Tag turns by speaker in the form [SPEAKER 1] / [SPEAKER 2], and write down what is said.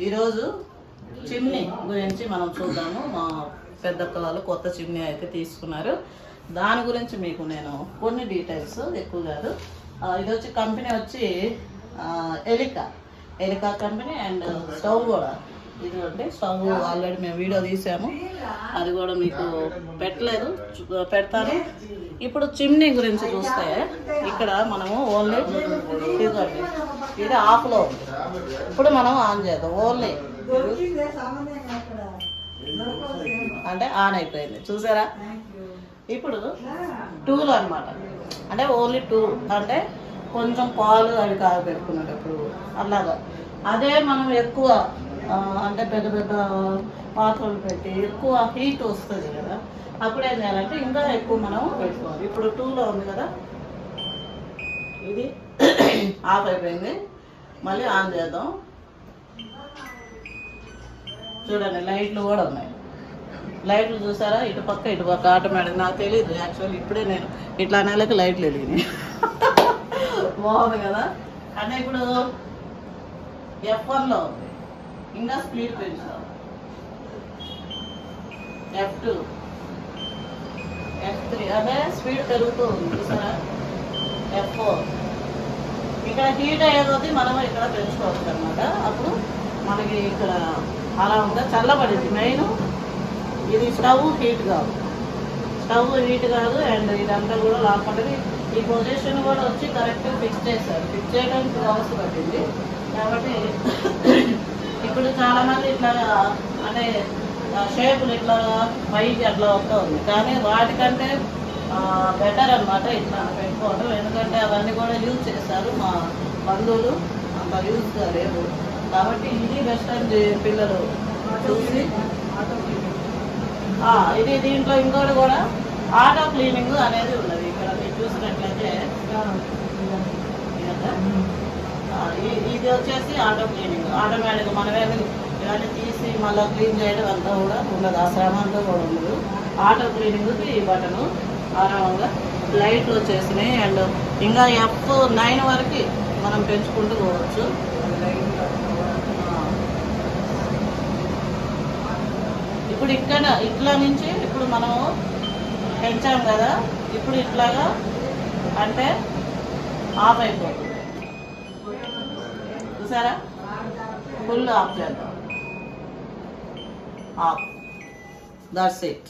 [SPEAKER 1] ఈరోజు చిమ్నీ గురించి మనం చూద్దాము. మా పెద్దక్క వాళ్ళు కొత్త చిమ్నీ అయితే తీసుకున్నారు. దాని గురించి మీకు నేను కొన్ని డీటెయిల్స్ ఎక్కువ కాదు. ఇది వచ్చి కంపెనీ వచ్చి ఎలికా కంపెనీ. అండ్ స్టవ్ కూడా ఇదిగోండి. స్టవ్ ఆల్రెడీ మేము వీడియో తీసాము, అది కూడా మీకు పెట్టలేదు, పెడతాను. ఇప్పుడు చిమ్నీ గురించి చూస్తే ఇక్కడ మనము ఓన్లీ ఇదిగోండి, ఇది ఆఫ్లో ఉంది. ఇప్పుడు మనం ఆన్ చేద్దాం. ఓన్లీ అంటే ఆన్ అయిపోయింది, చూసారా? ఇప్పుడు టూల్ అనమాట, అంటే ఓన్లీ టూ, అంటే కొంచెం పాలు అవి కాగబెట్టుకునేటప్పుడు అలాగా. అదే మనం ఎక్కువ అంటే పెద్ద పెద్ద పాత్రలు పెట్టి ఎక్కువ హీట్ వస్తుంది కదా, అప్పుడు ఏం చేయాలంటే ఇంకా ఎక్కువ మనం పెట్టుకోవాలి. ఇప్పుడు టూలో ఉంది కదా, ఇది ఆఫ్ అయిపోయింది. మళ్ళీ ఆన్ చేద్దాం. చూడండి, లైట్లు కూడా ఉన్నాయి. లైట్లు చూసారా? ఇటు పక్క ఆటోమేటిక్. నాకు తెలియదు యాక్చువల్లీ, ఇప్పుడే నేను ఇట్లా నెలకి లైట్లు వెలిగినాయి. బాగుంది కదా. అంటే ఇప్పుడు F1లో ఉంది, ఇంకా స్పీడ్ పెంచుతాం. F2, F3, అదే స్పీడ్ పెరుగుతూ ఉంది చూసారా? F4. ఇక్కడ హీట్ అయ్యేది మనం ఇక్కడ పెంచుకోవచ్చు అనమాట. అప్పుడు మనకి ఇక్కడ అలా ఉందా, చల్లబడింది. మెయిన్ ఇది స్టవ్ హీట్ కాదు, అండ్ ఇదంతా కూడా లాక్పడ్డది. ఈ పొజిషన్ కూడా వచ్చి కరెక్ట్ ఫిక్స్ చేశారు. ఫిక్స్ చేయడానికి 2 అవర్స్ పట్టింది. కాబట్టి ఇప్పుడు చాలా మంది ఇట్లా అంటే షేపులు ఇట్లా పైకి అట్లా వస్తూ ఉంది, కానీ వాటికంటే బెటర్ అనమాట ఇట్లా పెట్టుకోవడం. ఎందుకంటే అవన్నీ కూడా యూజ్ చేస్తారు మా బంధువులు, అంత యూజ్గా లేవు. కాబట్టి ఇది బెస్ట్ అని పిల్లలు చూసి ఇది. దీంట్లో ఇంకోటి కూడా ఆటో క్లీనింగ్ అనేది ఉన్నది. ఇక్కడ మీరు చూసినట్లయితే ఇది వచ్చేసి ఆటో క్లీనింగ్. ఆటోమేటిక్గా మనమేమి ఇవన్నీ తీసి మళ్ళీ క్లీన్ చేయడం అంతా కూడా ఉండదు, ఆ శ్రమ అంతా కూడా ఉండదు. ఆటో క్లీనింగ్కి ఈ బటను ఆరామంగా. లైట్లు వచ్చేసినాయి. అండ్ ఇంకా F9 వరకు మనం పెంచుకుంటూ పోవచ్చు. ఇప్పుడు ఇక్కడ ఇట్లా నుంచి ఇప్పుడు మనం పెంచాం కదా, ఇప్పుడు ఇట్లాగా అంటే ఆఫ్ అయిపోతుంది చూసారా? ఫుల్ ఆఫ్ చేద్దాం. ఆఫ్. That's it.